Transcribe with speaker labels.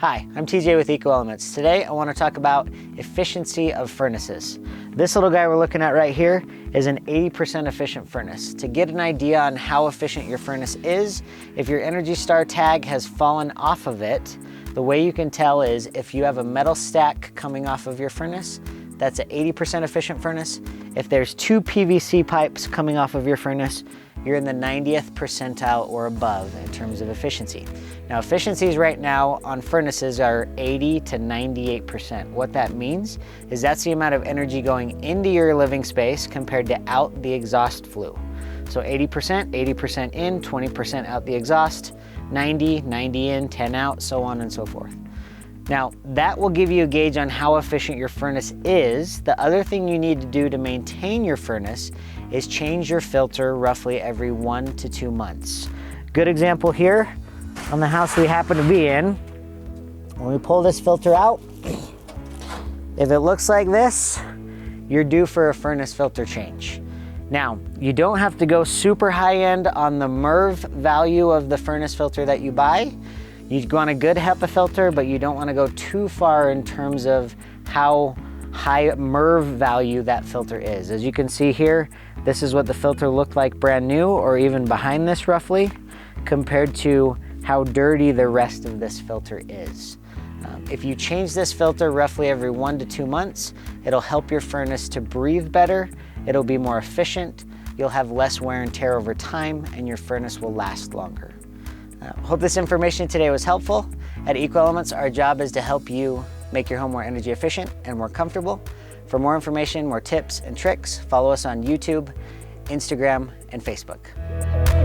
Speaker 1: Hi, I'm TJ with EcoElements. Today I want to talk about efficiency of furnaces. This little guy we're looking at right here is an 80% efficient furnace. To get an idea on how efficient your furnace is, if your Energy Star tag has fallen off of it, the way you can tell is if you have a metal stack coming off of your furnace, that's an 80% efficient furnace. If there's 2 PVC pipes coming off of your furnace, you're in the 90th percentile or above in terms of efficiency. Now, efficiencies right now on furnaces are 80 to 98%. What that means is that's the amount of energy going into your living space compared to out the exhaust flue. So 80% in, 20% out the exhaust, 90 in, 10 out, so on and so forth. Now, that will give you a gauge on how efficient your furnace is. The other thing you need to do to maintain your furnace is change your filter roughly every 1 to 2 months. Good example here on the house we happen to be in. When we pull this filter out, if it looks like this, you're due for a furnace filter change. Now, you don't have to go super high end on the MERV value of the furnace filter that you buy. You want a good HEPA filter, but you don't want to go too far in terms of how high MERV value that filter is. As you can see here, this is what the filter looked like brand new, or even behind this roughly, compared to how dirty the rest of this filter is. If you change this filter roughly every 1 to 2 months, it'll help your furnace to breathe better, it'll be more efficient, you'll have less wear and tear over time, and your furnace will last longer. Hope this information today was helpful. At EcoElements, our job is to help you make your home more energy efficient and more comfortable. For more information, more tips and tricks, follow us on YouTube, Instagram, and Facebook.